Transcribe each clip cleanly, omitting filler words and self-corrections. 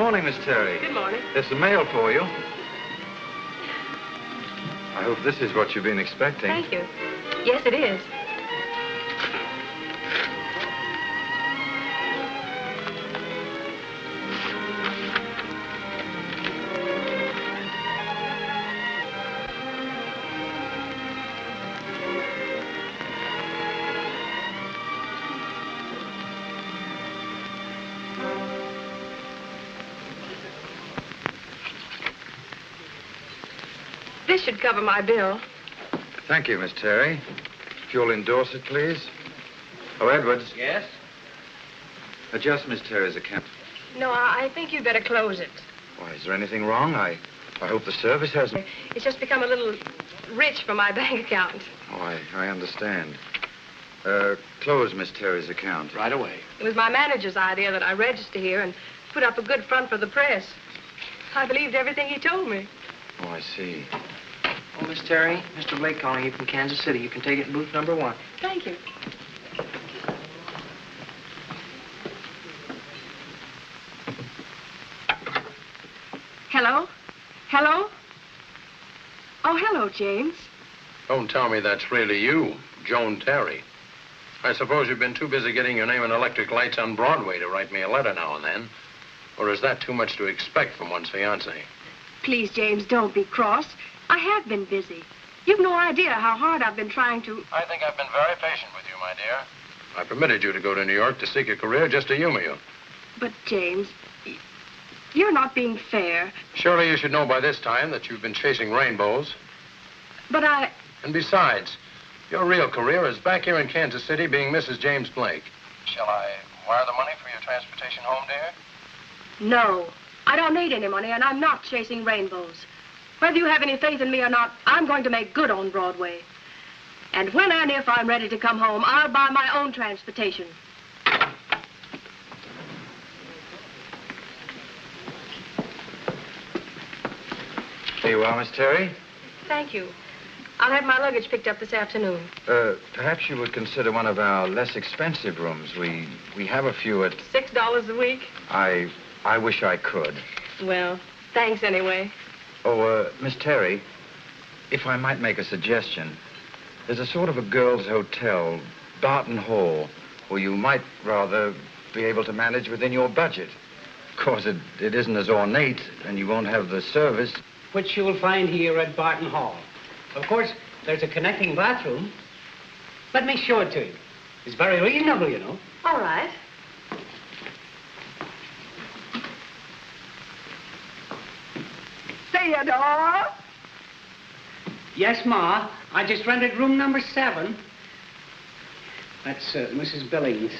morning, Miss Terry. Good morning. There's some mail for you. I hope this is what you've been expecting. Thank you. Yes, it is. This should cover my bill. Thank you, Miss Terry. If you'll endorse it, please. Oh, Edwards. Yes? Adjust Miss Terry's account. No, I think you'd better close it. Why, is there anything wrong? I hope the service hasn't... It's just become a little rich for my bank account. Oh, I understand. Close Miss Terry's account. Right away. It was my manager's idea that I register here and put up a good front for the press. I believed everything he told me. Oh, I see. Oh, Miss Terry, Mr. Blake calling you from Kansas City. You can take it in booth number 1. Thank you. Hello? Hello? Oh, hello, James. Don't tell me that's really you, Joan Terry. I suppose you've been too busy getting your name in electric lights on Broadway to write me a letter now and then. Or is that too much to expect from one's fiancé? Please, James, don't be cross. I have been busy. You've no idea how hard I've been trying to... I think I've been very patient with you, my dear. I permitted you to go to New York to seek a career just to humor you. But, James, you're not being fair. Surely you should know by this time that you've been chasing rainbows. But I... And besides, your real career is back here in Kansas City being Mrs. James Blake. Shall I wire the money for your transportation home, dear? No. I don't need any money, and I'm not chasing rainbows. Whether you have any faith in me or not, I'm going to make good on Broadway. And when and if I'm ready to come home, I'll buy my own transportation. Here you are, Miss Terry. Thank you. I'll have my luggage picked up this afternoon. Perhaps you would consider one of our less expensive rooms. We have a few at... $6 a week? I wish I could. Well, thanks anyway. Oh, Miss Terry, if I might make a suggestion, there's a sort of a girls' hotel, Barton Hall, where you might rather be able to manage within your budget. Of course, it isn't as ornate, and you won't have the service. Which you will find here at Barton Hall. Of course, there's a connecting bathroom. Let me show it to you. It's very reasonable, you know. All right. Theodore? Yes, Ma. I just rented room number 7. That's Mrs. Billings,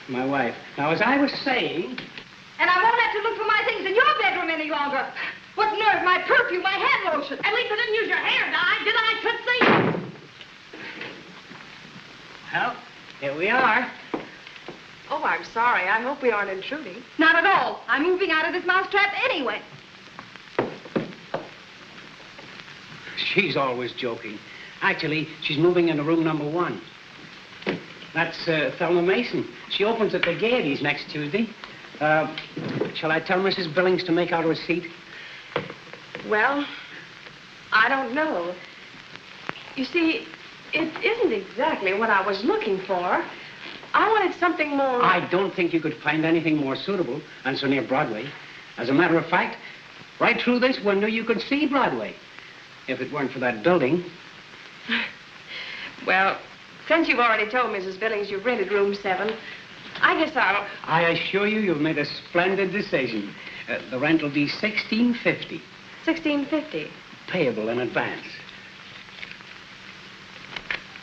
my wife. Now, as I was saying... And I won't have to look for my things in your bedroom any longer. What nerve, my perfume, my hand lotion. At least I didn't use your hair dye, did I, Tootsie? Well, here we are. Oh, I'm sorry. I hope we aren't intruding. Not at all. I'm moving out of this mousetrap anyway. She's always joking. Actually, she's moving into room number 1. That's Thelma Mason. She opens at the Gaieties next Tuesday. Shall I tell Mrs. Billings to make out a receipt? Well, I don't know. You see, it isn't exactly what I was looking for. I wanted something more... I don't think you could find anything more suitable and so near Broadway. As a matter of fact, right through this window, you could see Broadway. If it weren't for that building. Well, since you've already told Mrs. Billings you've rented room 7, I guess I'll... I assure you, you've made a splendid decision. The rent will be $16.50. $16.50. Payable in advance.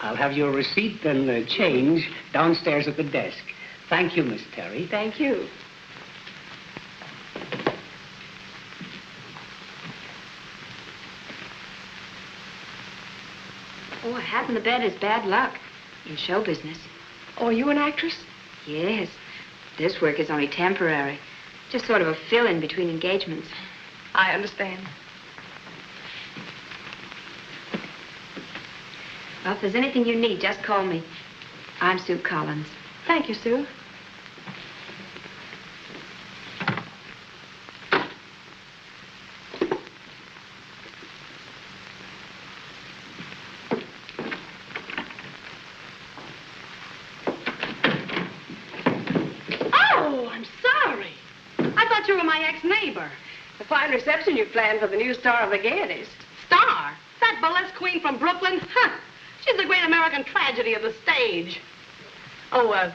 I'll have your receipt and change downstairs at the desk. Thank you, Miss Terry. Thank you. Oh, a hat in the bed is bad luck in show business. Oh, are you an actress? Yes. This work is only temporary. Just sort of a fill-in between engagements. I understand. Well, if there's anything you need, just call me. I'm Sue Collins. Thank you, Sue. fine reception you planned for the new star of the Gaieties. Star? That burlesque queen from Brooklyn? Huh. She's the great American tragedy of the stage. Oh,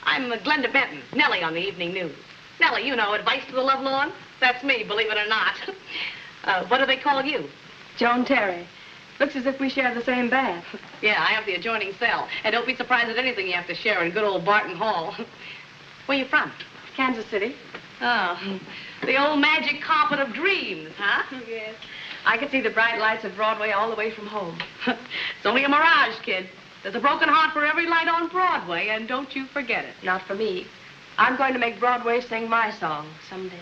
I'm Glenda Benton, Nellie on the evening news. Nellie, you know, Advice to the Lovelorn? That's me, believe it or not. What do they call you? Joan Terry. Looks as if we share the same bath. Yeah, I have the adjoining cell. And don't be surprised at anything you have to share in good old Barton Hall. Where you from? Kansas City. Oh, the old magic carpet of dreams, huh? Yes. I can see the bright lights of Broadway all the way from home. It's only a mirage, kid. There's a broken heart for every light on Broadway, and don't you forget it. Not for me. I'm going to make Broadway sing my song someday.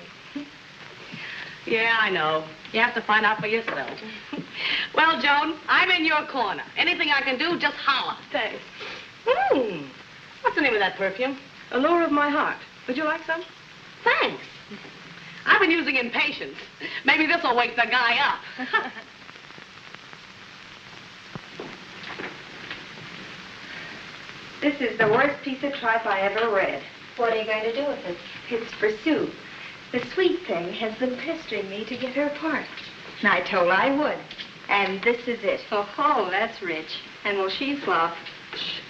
Yeah, I know. You have to find out for yourself. Well, Joan, I'm in your corner. Anything I can do, just holler. Thanks. What's the name of that perfume? Allure of my heart. Would you like some? Thanks. I've been using Impatience. Maybe this will wake the guy up. This is the worst piece of tripe I ever read. What are you going to do with it? It's for Sue. The sweet thing has been pestering me to get her part. I told her I would. And this is it. Oh, that's rich. And will she flop?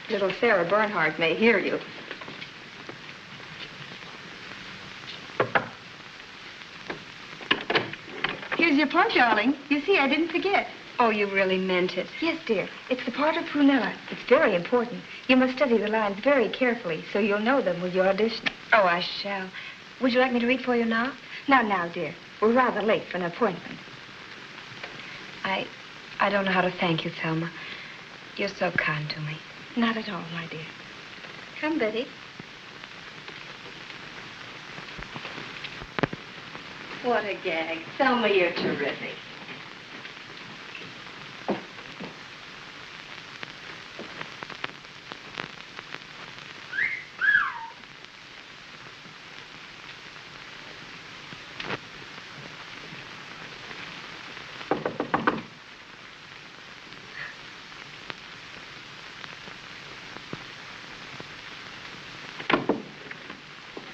Little Sarah Bernhardt may hear you. Here's your plug, darling. You see, I didn't forget. Oh, you really meant it. Yes, dear. It's the part of Prunella. It's very important. You must study the lines very carefully so you'll know them with your audition. Oh, I shall. Would you like me to read for you now? Now, dear. We're rather late for an appointment. I don't know how to thank you, Thelma. You're so kind to me. Not at all, my dear. Come, Betty. What a gag. Thelma, you're terrific.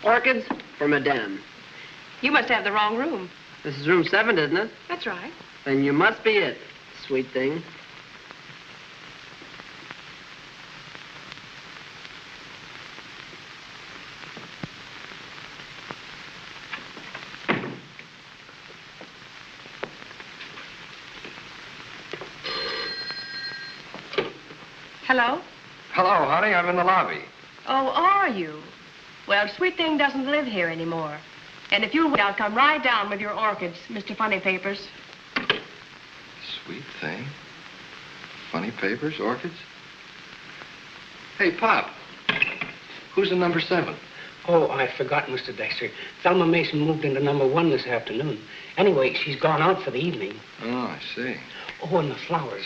Orchids for Madame. You must have the wrong room. This is room 7, isn't it? That's right. Then you must be it, sweet thing. Hello? Hello, honey. I'm in the lobby. Oh, are you? Well, Sweet Thing doesn't live here anymore. And if you'll wait, I'll come right down with your orchids, Mr. Funny Papers. Sweet Thing? Funny Papers, orchids? Hey, Pop. Who's in number 7? Oh, I forgot, Mr. Dexter. Thelma Mason moved into number 1 this afternoon. Anyway, she's gone out for the evening. Oh, I see. Oh, and the flowers.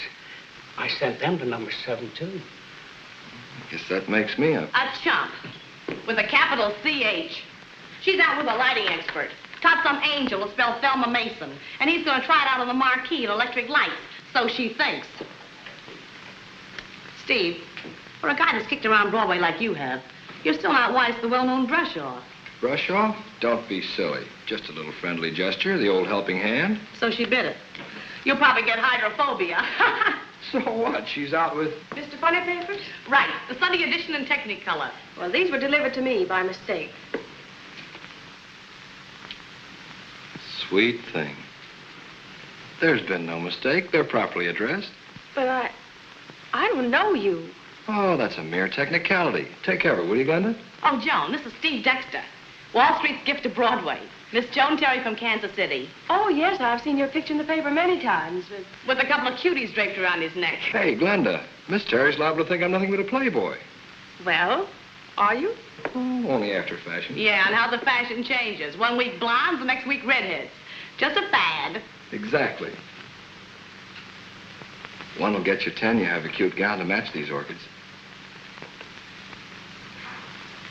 I sent them to number 7, too. I guess that makes me A chump. With a capital C-H. She's out with a lighting expert. Taught some angel to spell Thelma Mason. And he's going to try it out on the marquee in electric lights. So she thinks. Steve, for a guy that's kicked around Broadway like you have, you're still not wise to the well-known brush-off. Brush off? Don't be silly. Just a little friendly gesture, the old helping hand. So she bit it. You'll probably get hydrophobia. So what? She's out with... Mr. Funny Papers? Right. The Sunday edition in Technicolor. Well, these were delivered to me by mistake. Sweet Thing. There's been no mistake. They're properly addressed. But I don't know you. Oh, that's a mere technicality. Take care of it, will you, Glenda? Oh, Joan, this is Steve Dexter. Wall Street's gift to Broadway. Miss Joan Terry from Kansas City. Oh, yes, I've seen your picture in the paper many times. With a couple of cuties draped around his neck. Hey, Glenda, Miss Terry's liable to think I'm nothing but a playboy. Well, are you? Oh, only after fashion. Yeah, and how the fashion changes. 1 week blondes, the next week redheads. Just a fad. Exactly. One will get you 10. You have a cute gown to match these orchids.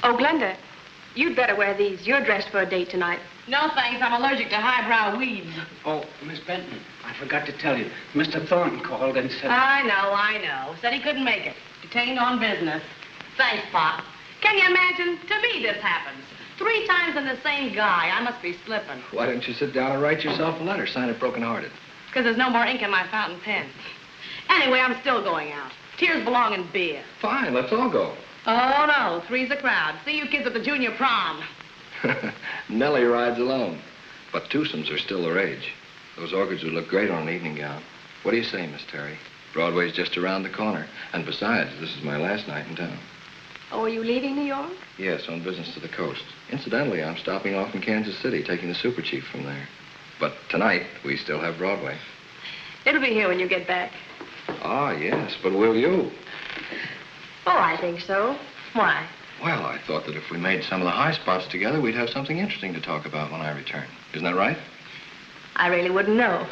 Oh, Glenda, you'd better wear these. You're dressed for a date tonight. No, thanks. I'm allergic to highbrow weeds. Oh, Miss Benton, I forgot to tell you. Mr. Thornton called and said... I know. Said he couldn't make it. Detained on business. Thanks, Pop. Can you imagine? To me, this happens. 3 times in the same guy. I must be slipping. Why don't you sit down and write yourself a letter? Sign it broken-hearted. Because there's no more ink in my fountain pen. Anyway, I'm still going out. Tears belong in beer. Fine, let's all go. Oh, no. 3's a crowd. See you kids at the junior prom. Nellie rides alone. But twosomes are still the rage. Those orchids would look great on an evening gown. What do you say, Miss Terry? Broadway's just around the corner. And besides, this is my last night in town. Oh, are you leaving New York? Yes, on business to the coast. Incidentally, I'm stopping off in Kansas City, taking the Super Chief from there. But tonight, we still have Broadway. It'll be here when you get back. Ah, yes, but will you? Oh, I think so. Why? Well, I thought that if we made some of the high spots together, we'd have something interesting to talk about when I return. Isn't that right? I really wouldn't know.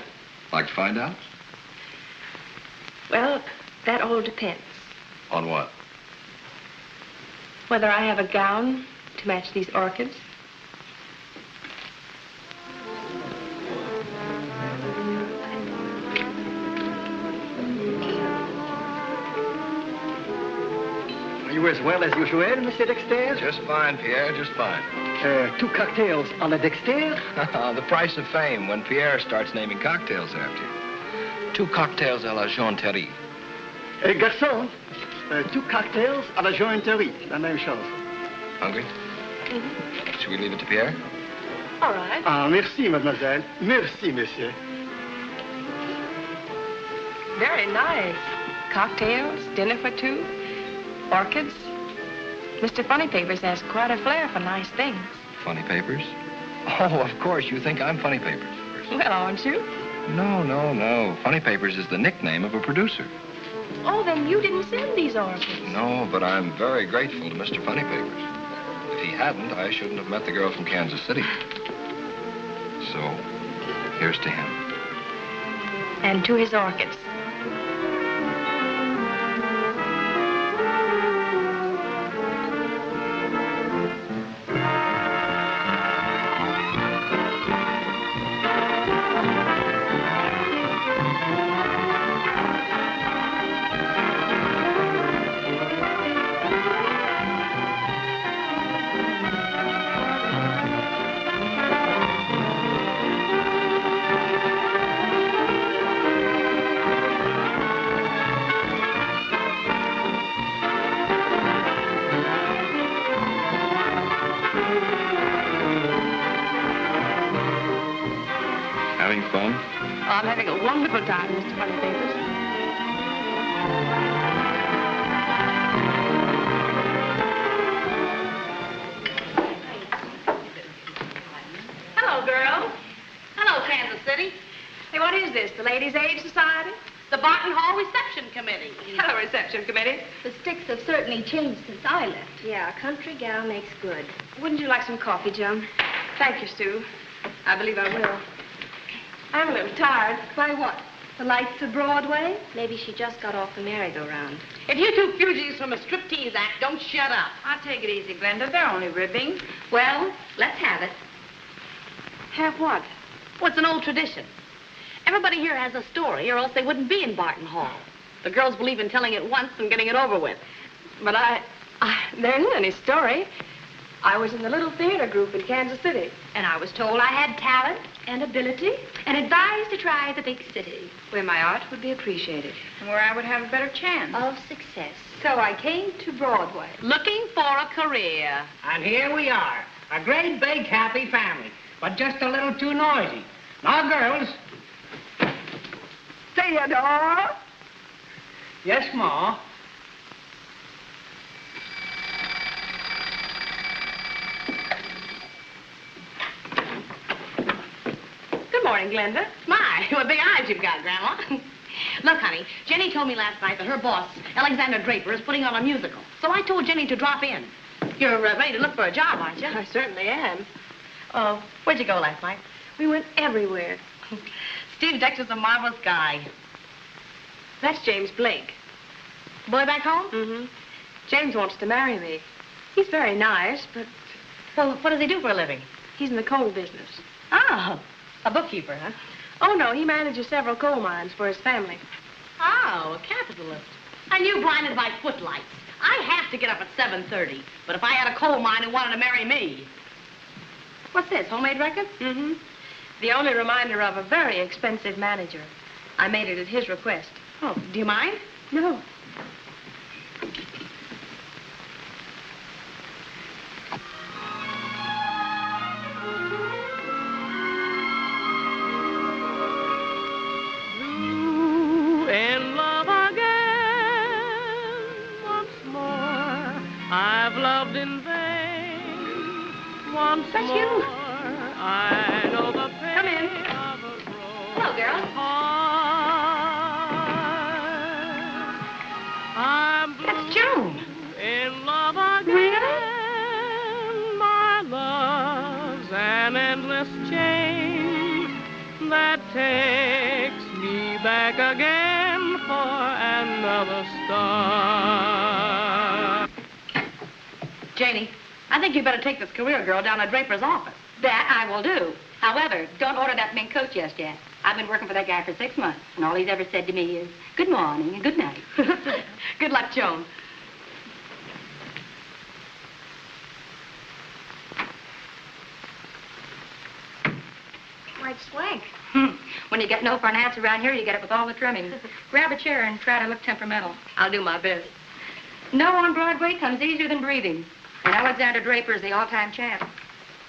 Like to find out? Well, that all depends. On what? Whether I have a gown to match these orchids. Are you as well as usual, Monsieur Dexter? Just fine, Pierre, just fine. 2 cocktails on a Dexter? The price of fame when Pierre starts naming cocktails after you. 2 cocktails à la Jean Terry. Garçon, 2 cocktails à la jointerie. La même chose. Hungry? Mm-hmm. Should we leave it to Pierre? All right. Ah, merci, mademoiselle. Merci, monsieur. Very nice. Cocktails, dinner for 2, orchids. Mr. Funny Papers has quite a flair for nice things. Funny Papers? Oh, of course, you think I'm Funny Papers, of course. Well, aren't you? No. Funny Papers is the nickname of a producer. Oh, then you didn't send these orchids. No, but I'm very grateful to Mr. Funny Papers. If he hadn't, I shouldn't have met the girl from Kansas City. So, here's to him. And to his orchids. I'm having a wonderful time, Mr. Funny Papers. Hello, girls. Hello, Kansas City. Hey, what is this, the Ladies' Aid Society? The Barton Hall Reception Committee. Hello, Reception Committee. The sticks have certainly changed since I left. Yeah, a country gal makes good. Wouldn't you like some coffee, Jim? Thank you, Sue. I believe I will. I'm a little tired. By what? The lights of Broadway? Maybe she just got off the merry-go-round. If you 2 fugitives from a striptease act don't shut up. I'll take it easy, Glenda. They're only ribbing. Well, let's have it. Have what? Well, it's an old tradition. Everybody here has a story, or else they wouldn't be in Barton Hall. The girls believe in telling it once and getting it over with. But there isn't any story. I was in the little theater group in Kansas City. And I was told I had talent and ability and advised to try the big city. Where my art would be appreciated. And where I would have a better chance. Of success. So I came to Broadway. Looking for a career. And here we are, a great big happy family, but just a little too noisy. Now, girls. Theodore! Yes, Ma? Good morning, Glenda. My, what big eyes you've got, Grandma. Look, honey, Jenny told me last night that her boss, Alexander Draper, is putting on a musical. So I told Jenny to drop in. You're ready to look for a job, aren't you? I certainly am. Oh, where'd you go last night? We went everywhere. Steve Dexter's a marvelous guy. That's James Blake. Boy back home? Mm-hmm. James wants to marry me. He's very nice, but... Well, what does he do for a living? He's in the coal business. Oh, a bookkeeper, huh? Oh, no, he manages several coal mines for his family. Oh, a capitalist. And you blinded by footlights. I have to get up at 7:30, but if I had a coal mine who wanted to marry me... What's this, homemade record? Mm-hmm. The only reminder of a very expensive manager. I made it at his request. Oh, do you mind? No. In love again once more. I've loved in vain once That's more. you. I know the pain Come in. of a broken Hello, girl. heart. I'm blue. That's Joan. In love again. Really? My love's an endless chain that takes me back again for another start. Janie, I think you better take this career girl down to Draper's office. That I will do. However, don't order that mink coat just yet. I've been working for that guy for 6 months, and all he's ever said to me is, good morning and good night. Good luck, Joan. Quite swank. When you get no for an answer around here, you get it with all the trimmings. Grab a chair and try to look temperamental. I'll do my best. No on Broadway comes easier than breathing. And Alexander Draper's the all-time champ.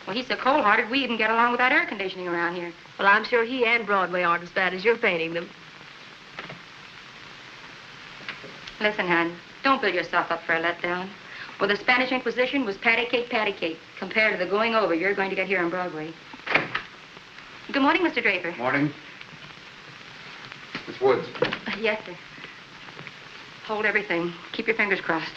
Well, he's so cold-hearted, we even get along without air conditioning around here. Well, I'm sure he and Broadway aren't as bad as you're painting them. Listen, hon, don't build yourself up for a letdown. Well, the Spanish Inquisition was patty cake, compared to the going over you're going to get here on Broadway. Good morning, Mr. Draper. Morning. Miss Woods. Yes, sir. Hold everything. Keep your fingers crossed.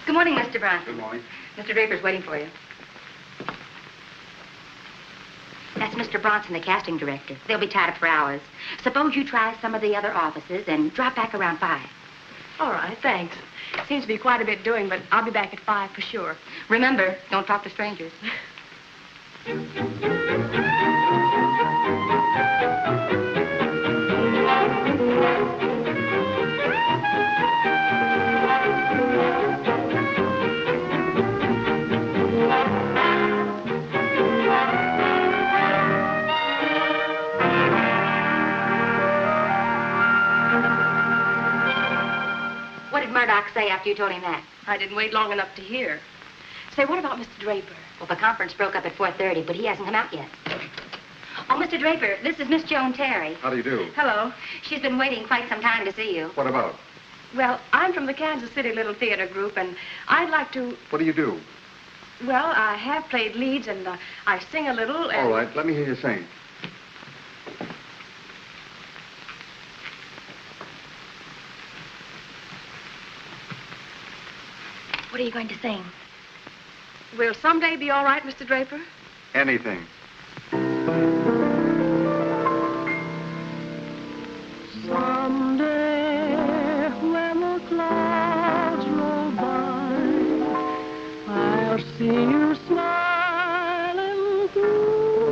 Good morning, Mr. Bronson. Good morning. Mr. Draper's waiting for you. That's Mr. Bronson, the casting director. They'll be tied up for hours. Suppose you try some of the other offices and drop back around 5. All right, thanks. Seems to be quite a bit doing, but I'll be back at 5 for sure. Remember, don't talk to strangers. What did Murdoch say after you told him that? I didn't wait long enough to hear. Say, what about Mr. Draper? Well, the conference broke up at 4:30, but he hasn't come out yet. Oh, Mr. Draper, this is Miss Joan Terry. How do you do? Hello. She's been waiting quite some time to see you. What about? Well, I'm from the Kansas City Little Theater Group, and I'd like to... What do you do? Well, I have played leads, and I sing a little, and... All right, let me hear you sing. What are you going to sing? Will someday be all right, Mr. Draper? Anything. Someday, when the clouds roll by, I'll see you smiling through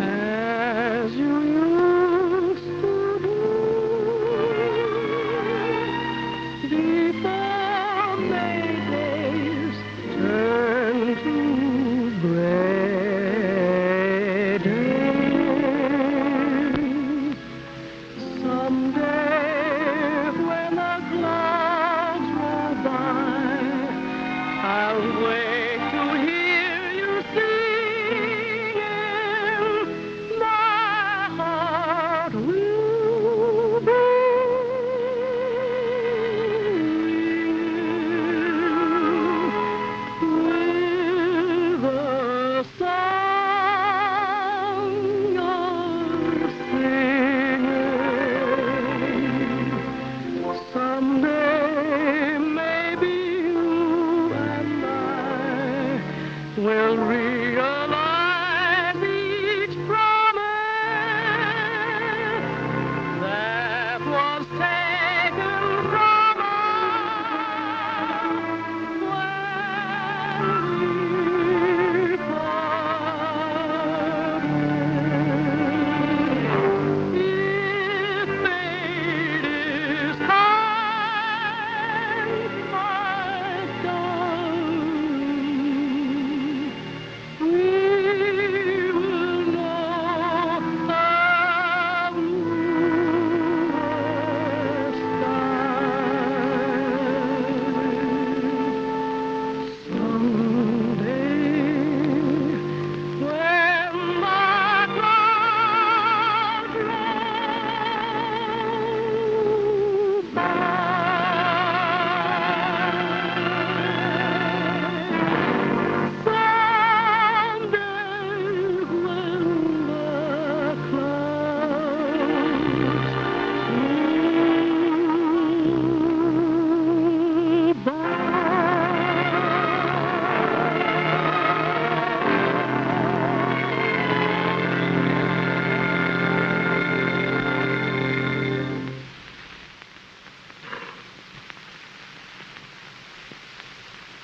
as you used to do before May days turn to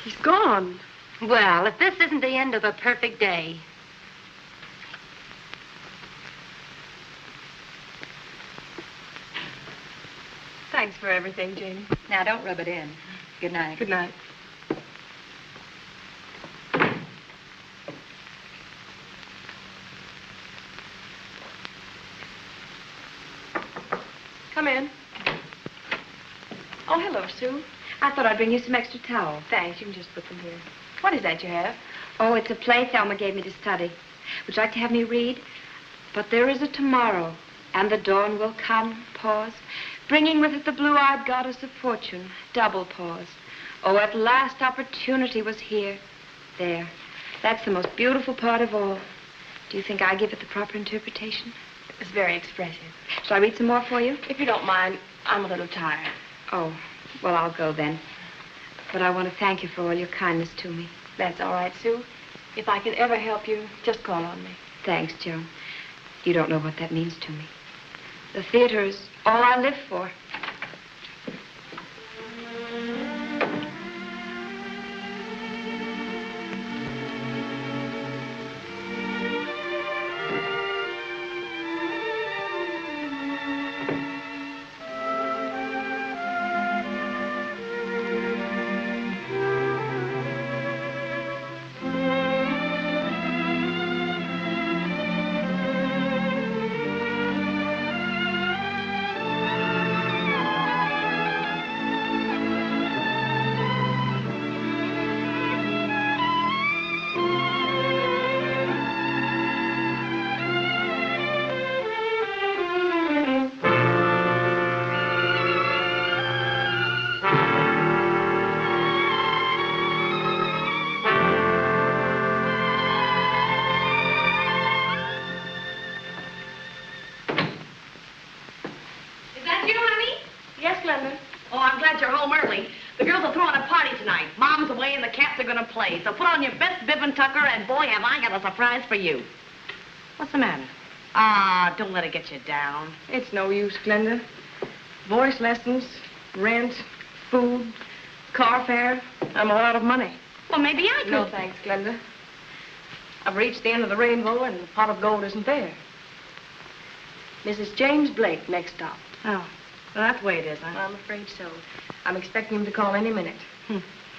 He's gone. Well, if this isn't the end of a perfect day. Thanks for everything, Janie. Now, don't rub it in. Good night. Good night. Come in. Oh, hello, Sue. I thought I'd bring you some extra towels. Thanks. You can just put them here. What is that you have? Oh, it's a play Thelma gave me to study. Would you like to have me read? But there is a tomorrow, and the dawn will come, pause, bringing with it the blue-eyed goddess of fortune, double pause. Oh, at last opportunity was here. There. That's the most beautiful part of all. Do you think I give it the proper interpretation? It's very expressive. Shall I read some more for you? If you don't mind, I'm a little tired. Oh, well, I'll go then. But I want to thank you for all your kindness to me. That's all right, Sue. If I can ever help you, just call on me. Thanks, Joan. You don't know what that means to me. The theater is all I live for. So put on your best bib and tucker, and boy, have I got a surprise for you. What's the matter? Ah, don't let it get you down. It's no use, Glenda. Voice lessons, rent, food, car fare. I'm all out of money. Well, maybe I could. No, thanks, Glenda. I've reached the end of the rainbow, and the pot of gold isn't there. Mrs. James Blake, next stop. Oh, well, that's the way it is, huh? I'm afraid so. I'm expecting him to call any minute.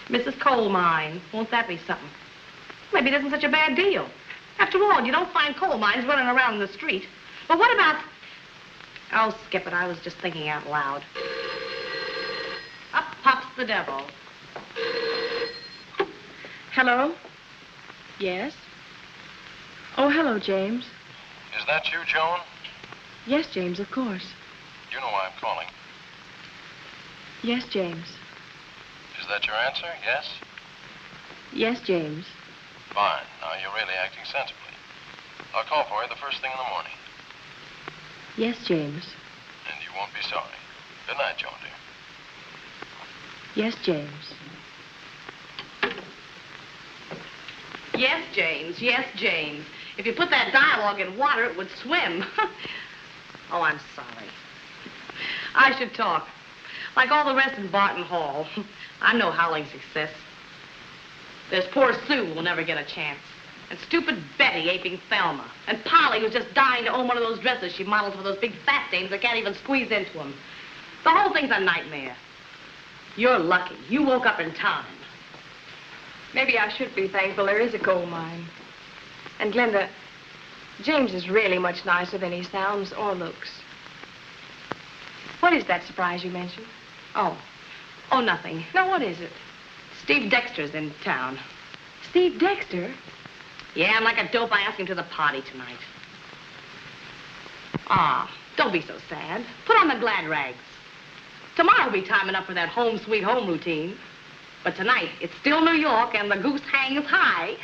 Mrs. Coal Mine. Won't that be something? Maybe it isn't such a bad deal. After all, you don't find coal mines running around in the street. But what about... Oh, skip it. I was just thinking out loud. Up pops the devil. Hello? Yes? Oh, hello, James. Is that you, Joan? Yes, James, of course. You know why I'm calling. Yes, James. Is that your answer? Yes? Yes, James. Fine. Now you're really acting sensibly. I'll call for you the first thing in the morning. Yes, James. And you won't be sorry. Good night, Joan, dear. Yes, James. Yes, James. Yes, James. If you put that dialogue in water, it would swim. Oh, I'm sorry. I should talk. Like all the rest in Barton Hall. I'm no howling success. There's poor Sue who will never get a chance. And stupid Betty aping Thelma. And Polly who's just dying to own one of those dresses she models for those big fat dames that can't even squeeze into them. The whole thing's a nightmare. You're lucky. You woke up in time. Maybe I should be thankful there is a coal mine. And Glenda, James is really much nicer than he sounds or looks. What is that surprise you mentioned? Oh, nothing. No, what is it? Steve Dexter's in town. Steve Dexter? Yeah, I'm like a dope. I asked him to the party tonight. Ah, don't be so sad. Put on the glad rags. Tomorrow will be time enough for that home sweet home routine. But tonight, it's still New York and the goose hangs high.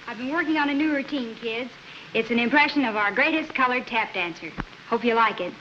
I've been working on a new routine, kids. It's an impression of our greatest colored tap dancer. Hope you like it.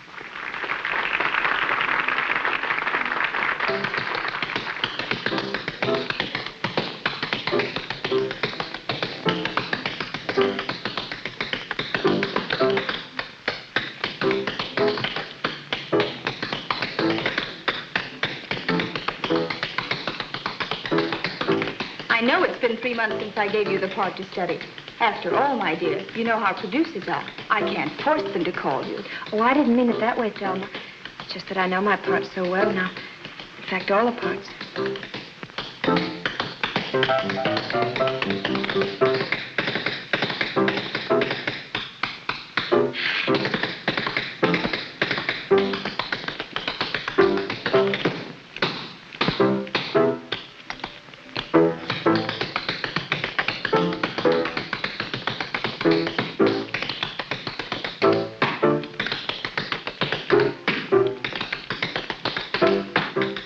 I know it's been 3 months since I gave you the part to study. After all, my dear, you know how producers are. I can't force them to call you. Oh, I didn't mean it that way, Thelma. It's just that I know my parts so well now. In fact, all the parts.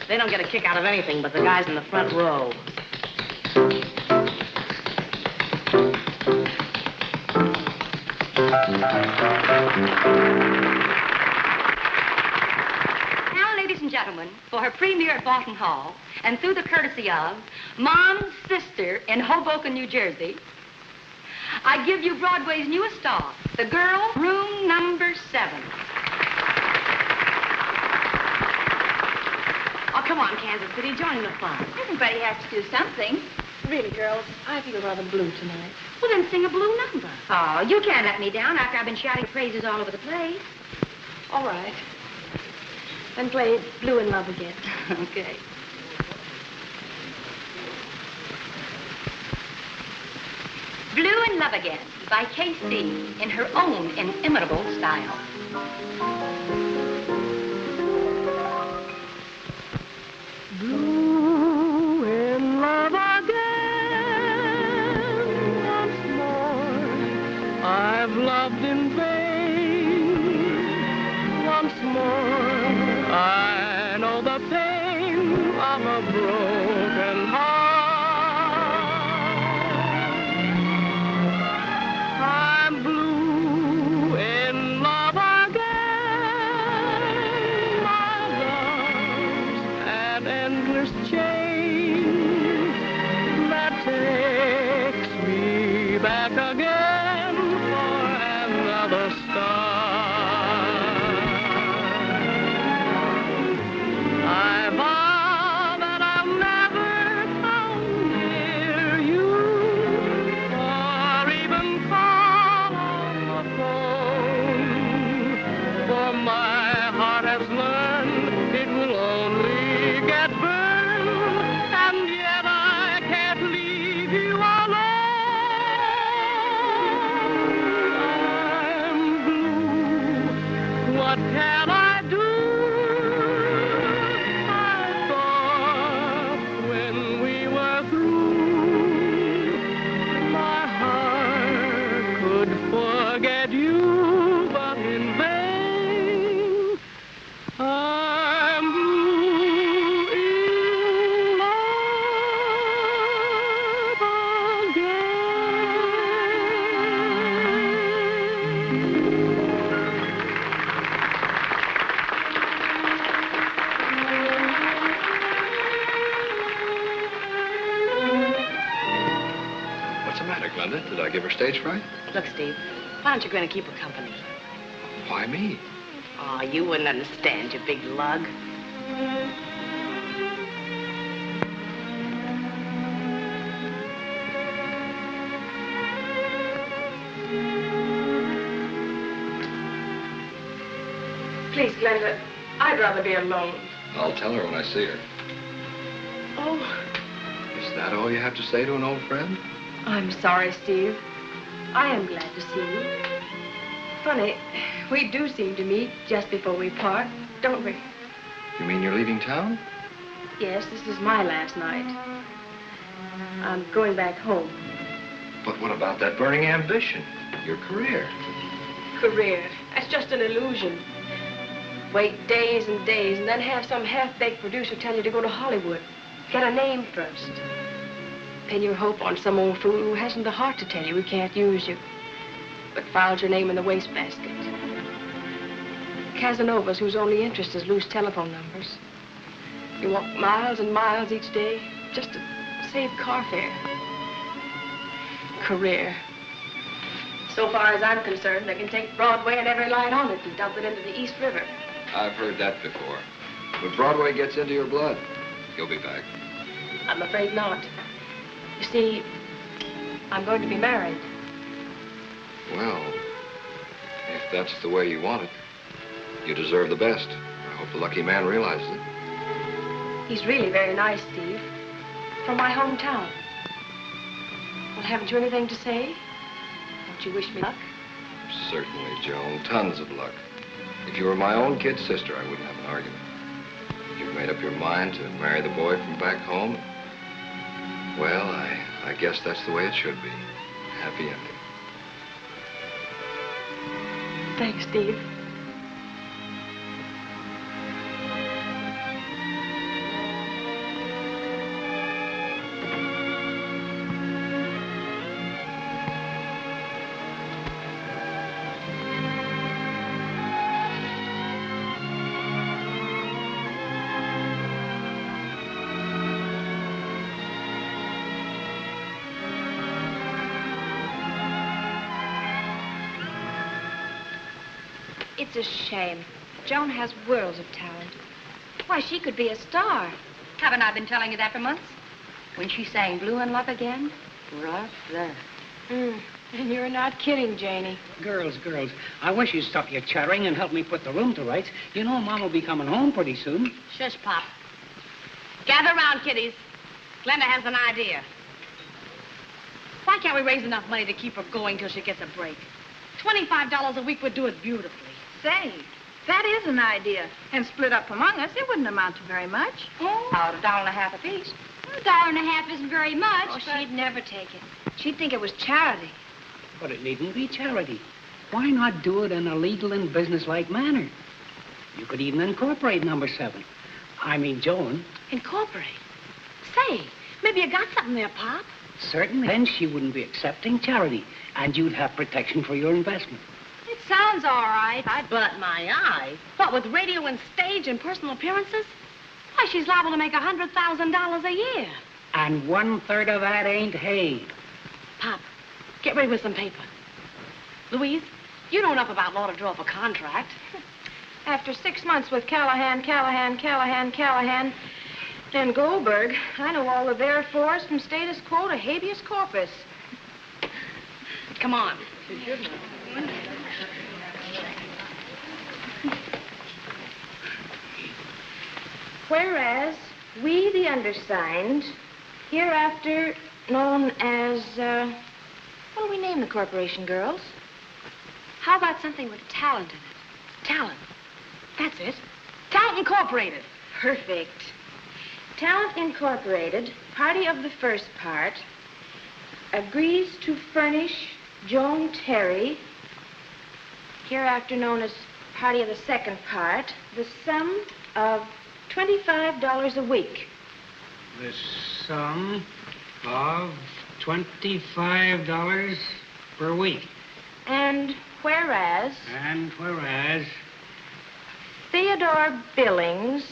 They don't get a kick out of anything but the guys in the front row. Now, ladies and gentlemen, for her premiere at Barton Hall, and through the courtesy of Mom's sister in Hoboken, New Jersey, I give you Broadway's newest star, the girl, room number 7. Oh, come on, Kansas City, join the fun. Everybody has to do something. Really, girls, I feel rather blue tonight. Well, then sing a blue number. Oh, you can't let me down after I've been shouting praises all over the place. All right. Then play Blue in Love again. Okay. Blue in Love Again by K.C. in her own inimitable style. Blue in love again once more. I've loved in vain once more. I know the pain of a broken heart. I'm blue in love again. My love's an endless chain that takes me back again for another start. I vow that I'll never come near you or even call on the phone, for my heart has learned it will only get burned, and yet I can't leave you alone. I'm blue. What can I do? I thought when we were through, my heart could forget you, but in vain. I'm blue in love What's the matter, Glenda? Did I give her stage fright? Look, Steve, why aren't you going to keep her company? Why me? Oh, you wouldn't understand, you big lug. Please, Glenda, I'd rather be alone. I'll tell her when I see her. Oh, Is that all you have to say to an old friend? I'm sorry, Steve. I am glad to see you. Funny, we do seem to meet just before we part, don't we? You mean you're leaving town? Yes, this is my last night. I'm going back home. But what about that burning ambition? Your career? Career, that's just an illusion. Wait days and days, and then have some half-baked producer tell you to go to Hollywood. Get a name first. Pin your hope on some old fool who hasn't the heart to tell you he can't use you, but files your name in the wastebasket. Casanovas whose only interest is loose telephone numbers. You walk miles and miles each day just to save car fare. Career. So far as I'm concerned, they can take Broadway and every light on it and dump it into the East River. I've heard that before. When Broadway gets into your blood, you'll be back. I'm afraid not. You see, I'm going to be married. Well, if that's the way you want it, you deserve the best. I hope the lucky man realizes it. He's really very nice, Steve. From my hometown. Well, haven't you anything to say? Won't you wish me luck? Certainly, Joan. Tons of luck. If you were my own kid sister, I wouldn't have an argument. You've made up your mind to marry the boy from back home. Well, I guess that's the way it should be. Happy ending. Thanks, Steve. It's a shame. Joan has worlds of talent. Why, she could be a star. Haven't I been telling you that for months? When she sang Blue in Love Again, right there. And you're not kidding, Janie. Girls, I wish you'd stop your chattering and help me put the room to rights. You know Mom will be coming home pretty soon. Shush, Pop. Gather around, kiddies. Glenda has an idea. Why can't we raise enough money to keep her going till she gets a break? $25 a week would do it beautifully. Say, that is an idea. And split up among us, it wouldn't amount to very much. Oh, about $1.50 apiece. $1.50 isn't very much. Oh, she'd never take it. She'd think it was charity. But it needn't be charity. Why not do it in a legal and businesslike manner? You could even incorporate number 7. I mean, Joan. Incorporate? Say, maybe you got something there, Pop. Certainly. Then she wouldn't be accepting charity, and you'd have protection for your investment. It sounds all right. But my eye. What, with radio and stage and personal appearances? Why, she's liable to make $100,000 a year. And 1/3 of that ain't hay. Pop, get ready with some paper. Louise, you know enough about law to draw up a contract. After 6 months with Callahan, and Goldberg, I know all of their force from status quo to habeas corpus. Come on. Whereas we, the undersigned, hereafter known as, what do we name the corporation, girls? How about something with talent in it? Talent. That's it. Talent Incorporated. Perfect. Talent Incorporated, party of the first part, agrees to furnish Joan Terry, hereafter known as party of the second part, the sum of $25 a week. The sum of $25 per week. And whereas Theodore Billings,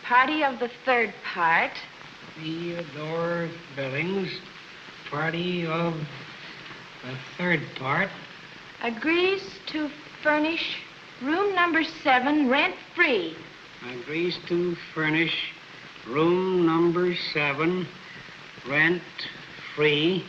party of the third part. Theodore Billings, party of the third part. Agrees to furnish room number 7 rent-free. Agrees to furnish room number 7 rent-free.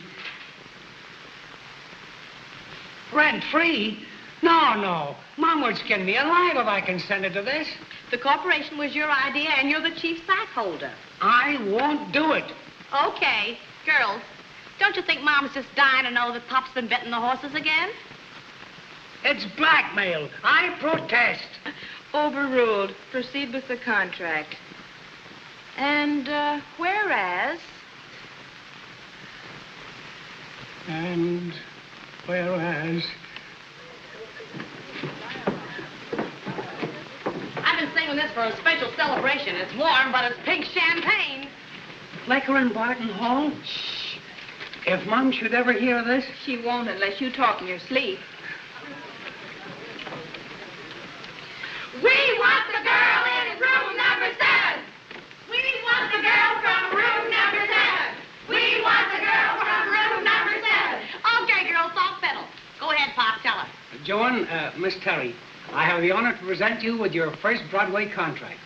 Rent-free? No. Mom would skin me alive if I consented to this. The corporation was your idea, and you're the chief stockholder. I won't do it. Okay. Girls, don't you think Mom's just dying to know that Pop's been betting the horses again? It's blackmail. I protest. Overruled. Proceed with the contract. And, whereas... And whereas... I've been saving this for a special celebration. It's warm, but it's pink champagne. Liquor in Barton Hall? Shh. If Mom should ever hear this... She won't unless you talk in your sleep. We want the girl in room number 7. We want the girl from room number 7. We want the girl from room number 7. Okay, girl, soft pedal. Go ahead, Pop, tell her. Joan, Miss Terry, I have the honor to present you with your first Broadway contract.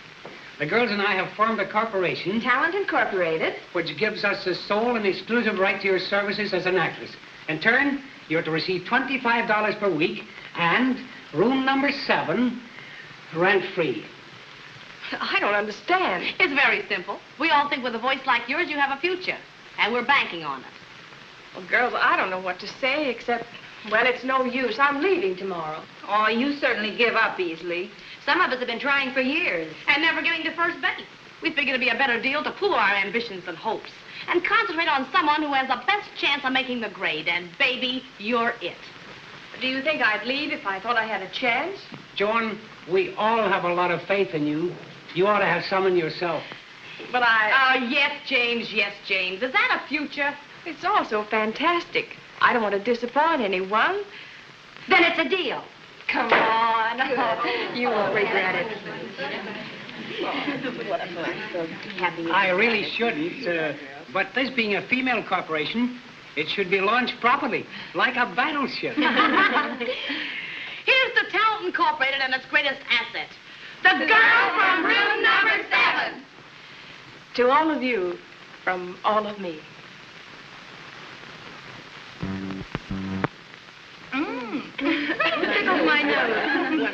The girls and I have formed a corporation. Talent Incorporated. Which gives us the sole and exclusive right to your services as an actress. In turn, you're to receive $25 per week and room number 7, rent-free. I don't understand. It's very simple. We all think with a voice like yours, you have a future. And we're banking on it. Well, girls, I don't know what to say except, well, it's no use. I'm leaving tomorrow. Oh, you certainly give up easily. Some of us have been trying for years. And never getting to first base. We figured it'd be a better deal to pool our ambitions and hopes and concentrate on someone who has the best chance of making the grade. And, baby, you're it. Do you think I'd leave if I thought I had a chance? Joan, we all have a lot of faith in you. You ought to have some in yourself. But I... Oh, yes, James, yes, James. Is that a future? It's all so fantastic. I don't want to disappoint anyone. Then it's a deal. Come on. You won't regret it. I really shouldn't, but this being a female corporation, it should be launched properly, like a battleship. Here's the Talent Incorporated and its greatest asset. The girl from room number 7. To all of you, from all of me. Tickles my nose.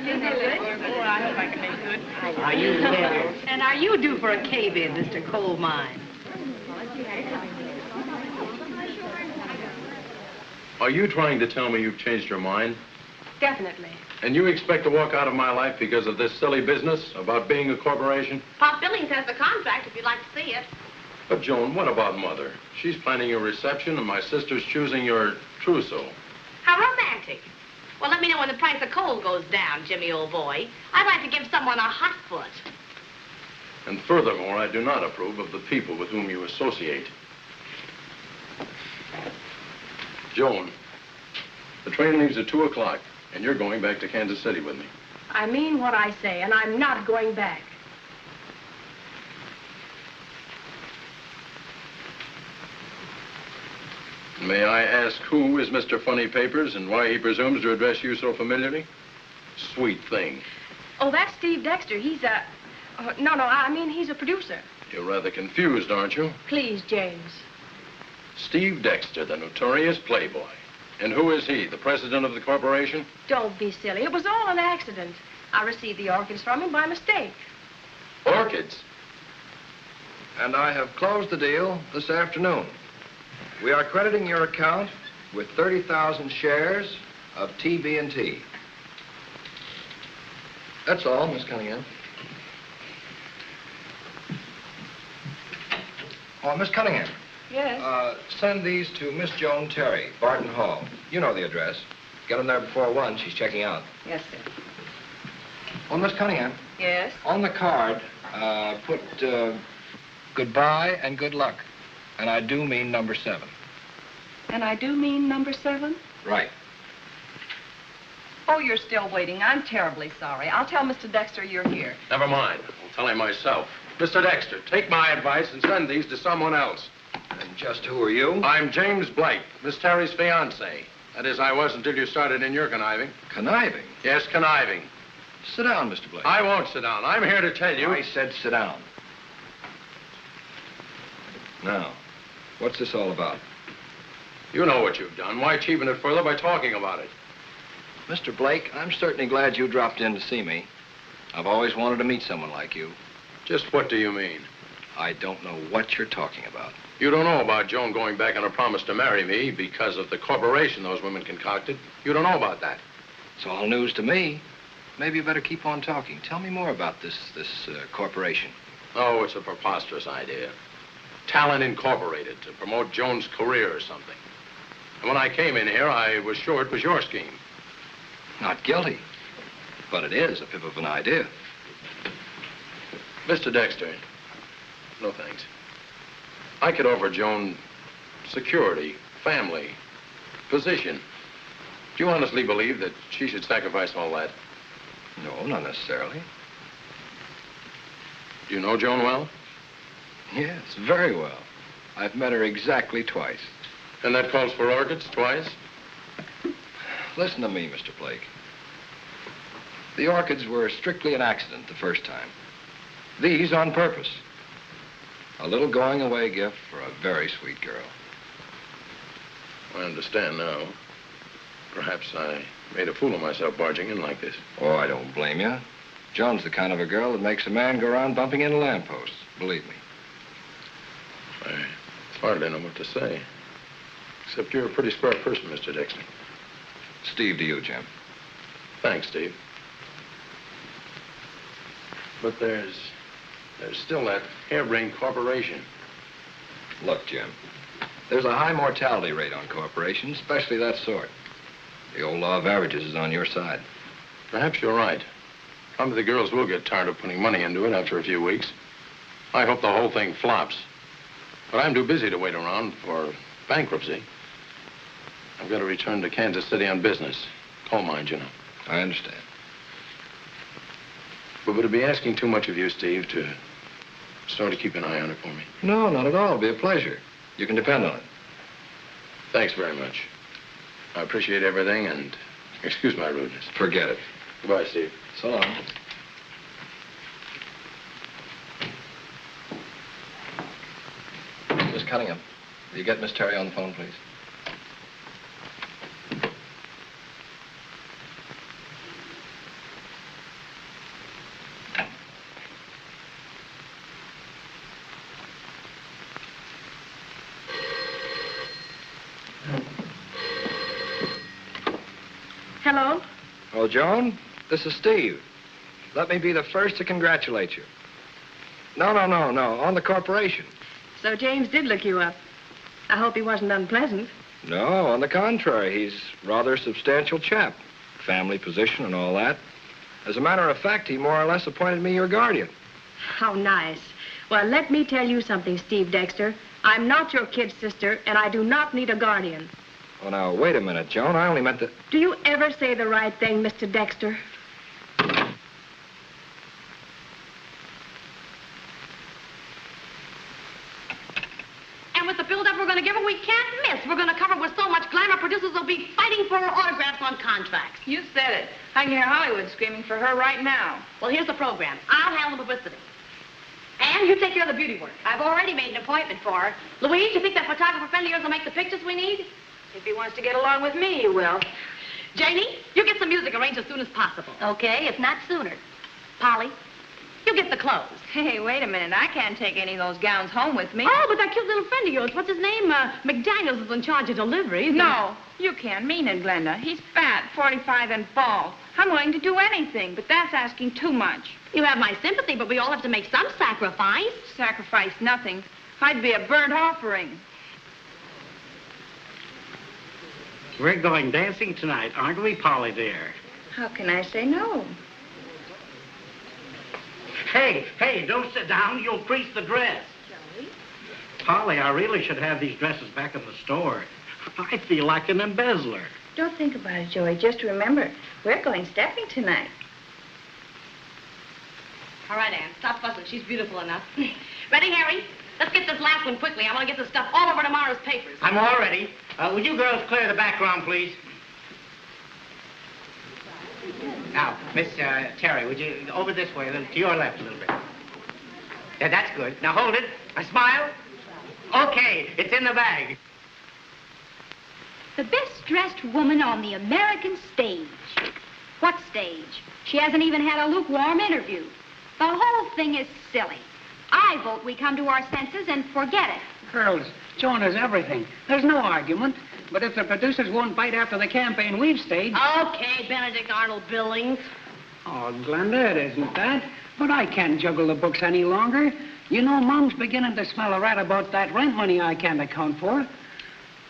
Is it good? Oh, I hope I can make good. Are you there? And are you due for a cave-in, Mr. Coal Mine? Are you trying to tell me you've changed your mind? Definitely. And you expect to walk out of my life because of this silly business about being a corporation? Pop Billings has the contract if you'd like to see it. But, Joan, what about Mother? She's planning your reception and my sister's choosing your trousseau. How romantic. Well, let me know when the price of coal goes down, Jimmy, old boy. I'd like to give someone a hot foot. And furthermore, I do not approve of the people with whom you associate. Joan, the train leaves at 2 o'clock, and you're going back to Kansas City with me. I mean what I say, and I'm not going back. May I ask who is Mr. Funny Papers and why he presumes to address you so familiarly? Sweet thing. Oh, that's Steve Dexter. He's a... I mean he's a producer. You're rather confused, aren't you? Please, James. Steve Dexter, the notorious playboy. And who is he, the president of the corporation? Don't be silly. It was all an accident. I received the orchids from him by mistake. Orchids? And I have closed the deal this afternoon. We are crediting your account with 30,000 shares of TVNT. That's all, Miss Cunningham. Oh, Miss Cunningham. Yes? Send these to Miss Joan Terry, Barton Hall. You know the address. Get them there before 1. She's checking out. Yes, sir. Oh, Miss Cunningham. Yes? On the card, put goodbye and good luck. And I do mean number 7. And I do mean number 7? Right. Oh, you're still waiting. I'm terribly sorry. I'll tell Mr. Dexter you're here. Never mind. I'll tell him myself. Mr. Dexter, take my advice and send these to someone else. And just who are you? I'm James Blake, Miss Terry's fiancé. That is, I was until you started in your conniving. Conniving? Yes, conniving. Sit down, Mr. Blake. I won't sit down. I'm here to tell you... I said sit down. Now, what's this all about? You know what you've done. Why cheapen it further by talking about it? Mr. Blake, I'm certainly glad you dropped in to see me. I've always wanted to meet someone like you. Just what do you mean? I don't know what you're talking about. You don't know about Joan going back on her promise to marry me because of the corporation those women concocted. You don't know about that. It's all news to me. Maybe you better keep on talking. Tell me more about this corporation. Oh, it's a preposterous idea. Talent Incorporated to promote Joan's career or something. And when I came in here, I was sure it was your scheme. Not guilty, but it is a pip of an idea. Mr. Dexter, no thanks. I could offer Joan security, family, position. Do you honestly believe that she should sacrifice all that? No, not necessarily. Do you know Joan well? Yes, very well. I've met her exactly twice. And that calls for orchids twice? Listen to me, Mr. Blake. The orchids were strictly an accident the first time. These on purpose. A little going-away gift for a very sweet girl. I understand now. Perhaps I made a fool of myself barging in like this. Oh, I don't blame you. Joan's the kind of a girl that makes a man go around bumping into lampposts. Believe me. I hardly know what to say. Except you're a pretty square person, Mr. Dexter. Steve to you, Jim. Thanks, Steve. But there's still that harebrained corporation. Look, Jim, there's a high mortality rate on corporations, especially that sort. The old law of averages is on your side. Perhaps you're right. Some of the girls will get tired of putting money into it after a few weeks. I hope the whole thing flops. But I'm too busy to wait around for bankruptcy. I've got to return to Kansas City on business. Coal mines, you know. I understand. But would it be asking too much of you, Steve, to sort of keep an eye on it for me? No, not at all. It'll be a pleasure. You can depend on it. Thanks very much. I appreciate everything, and excuse my rudeness. Forget it. Goodbye, Steve. So long. Miss Cunningham, will you get Miss Terry on the phone, please? Hello? Oh, Joan, this is Steve. Let me be the first to congratulate you. No, on the corporation. So James did look you up. I hope he wasn't unpleasant. No, on the contrary, he's rather a substantial chap. Family position and all that. As a matter of fact, he more or less appointed me your guardian. How nice. Well, let me tell you something, Steve Dexter. I'm not your kid sister, and I do not need a guardian. Oh, now, wait a minute, Joan. I only meant to... Do you ever say the right thing, Mr. Dexter? And with the build-up we're going to give her, we can't miss. We're going to cover with so much glamour, producers will be fighting for her autographs on contracts. You said it. I can hear Hollywood screaming for her right now. Well, here's the program. I'll handle the publicity. And you take care of the beauty work. I've already made an appointment for her. Louise, you think that photographer friend of yours will make the pictures we need? If he wants to get along with me, he will. Janie, you get some music arranged as soon as possible. Okay, if not sooner. Polly, you get the clothes. Hey, wait a minute. I can't take any of those gowns home with me. Oh, but that cute little friend of yours, what's his name? McDaniels is in charge of delivery. No, you can't mean it, Glenda. He's fat, 45, and bald. I'm willing to do anything, but that's asking too much. You have my sympathy, but we all have to make some sacrifice. Sacrifice nothing. I'd be a burnt offering. We're going dancing tonight, aren't we, Polly, dear? How can I say no? Hey, don't sit down. You'll crease the dress. Joey? Polly, I really should have these dresses back in the store. I feel like an embezzler. Don't think about it, Joey. Just remember, we're going stepping tonight. All right, Ann, stop fussing. She's beautiful enough. Ready, Harry? Let's get this last one quickly. I want to get this stuff all over tomorrow's papers. I'm all ready. Would you girls clear the background, please? Now, Miss Terry, would you over this way, to your left a little bit. Yeah, that's good. Now hold it. A smile. Okay, it's in the bag. The best dressed woman on the American stage. What stage? She hasn't even had a lukewarm interview. The whole thing is silly. I vote we come to our senses and forget it. Girls, Joan has everything. There's no argument. But if the producers won't bite after the campaign we've staged... Okay, Benedict Arnold Billings. Oh, Glenda, it isn't that. But I can't juggle the books any longer. You know, Mom's beginning to smell a rat about that rent money I can't account for.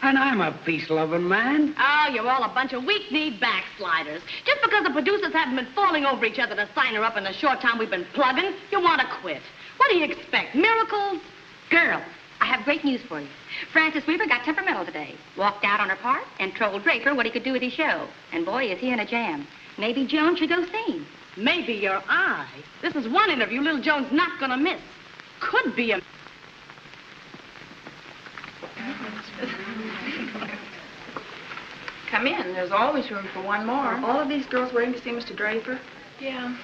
And I'm a peace-loving man. Oh, you're all a bunch of weak-kneed backsliders. Just because the producers haven't been falling over each other to sign her up in the short time we've been plugging, you want to quit. What do you expect, miracles? Girls, I have great news for you. Francis Weaver got temperamental today. Walked out on her part and told Draper what he could do with his show. And boy, is he in a jam. Maybe Joan should go see him. Maybe your eye. This is one interview little Joan's not gonna miss. Could be a... Come in. There's always room for one more. Are all of these girls waiting to see Mr. Draper? Yeah.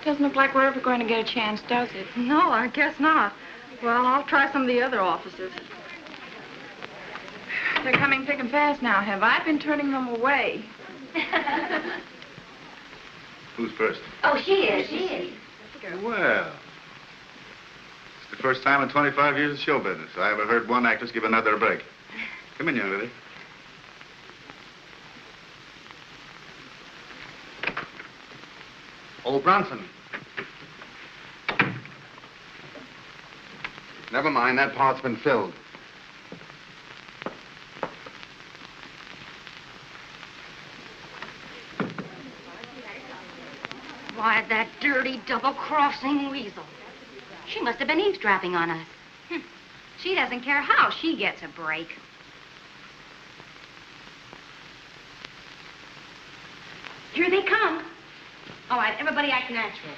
Doesn't look like we're ever going to get a chance, does it? No, I guess not. Well, I'll try some of the other offices. They're coming thick and fast now. Have I been turning them away? Who's first? Oh, she is. Well, it's the first time in 25 years of show business I ever heard one actress give another a break. Come in, young lady. Old Bronson. Never mind, that part's been filled. Why, that dirty, double-crossing weasel. She must have been eavesdropping on us. She doesn't care how she gets a break. Here they come. All right, everybody act natural.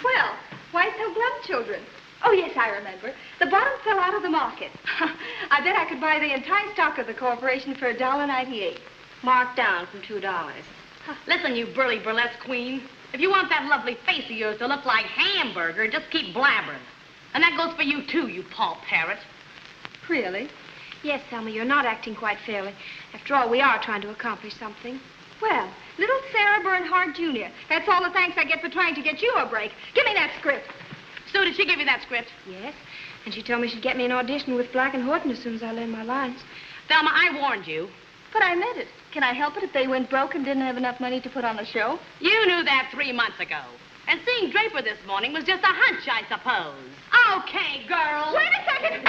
Well, why so glum, children? Oh, yes, I remember. The bottom fell out of the market. I bet I could buy the entire stock of the corporation for $1.98. Marked down from $2. Listen, you burly burlesque queen. If you want that lovely face of yours to look like hamburger, just keep blabbering. And that goes for you, too, you Paul Parrot. Really? Yes, Thelma, you're not acting quite fairly. After all, we are trying to accomplish something. Well, little Sarah Bernhardt, Jr. That's all the thanks I get for trying to get you a break. Give me that script. Sue, did she give you that script? Yes, and she told me she'd get me an audition with Black and Horton as soon as I learned my lines. Thelma, I warned you. But I meant it. Can I help it if they went broke and didn't have enough money to put on a show? You knew that 3 months ago. And seeing Draper this morning was just a hunch, I suppose. Okay, girls. Wait a second.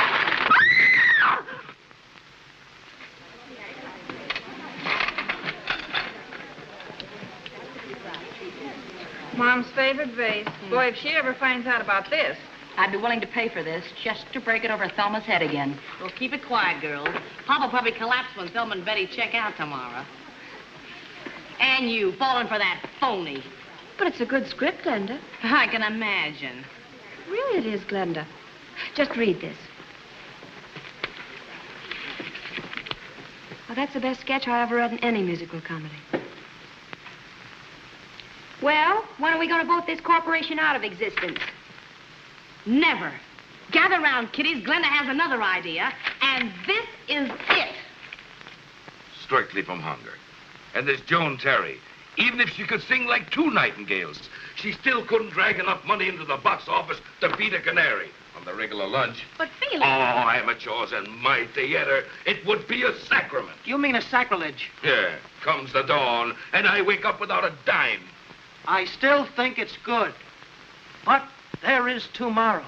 Mom's favorite vase. Boy, if she ever finds out about this. I'd be willing to pay for this just to break it over Thelma's head again. Well, keep it quiet, girls. Papa will probably collapse when Thelma and Betty check out tomorrow. And you, falling for that phony. But it's a good script, Glenda. I can imagine. Really it is, Glenda. Just read this. Well, that's the best sketch I ever read in any musical comedy. Well, when are we going to vote this corporation out of existence? Never. Gather round, kiddies. Glenda has another idea, and this is it. Strictly from hunger. And there's Joan Terry. Even if she could sing like two nightingales, she still couldn't drag enough money into the box office to feed a canary on the regular lunch. But Felix... Oh, amateurs and my theater, it would be a sacrament. You mean a sacrilege? Yeah, comes the dawn, and I wake up without a dime. I still think it's good. But there is tomorrow.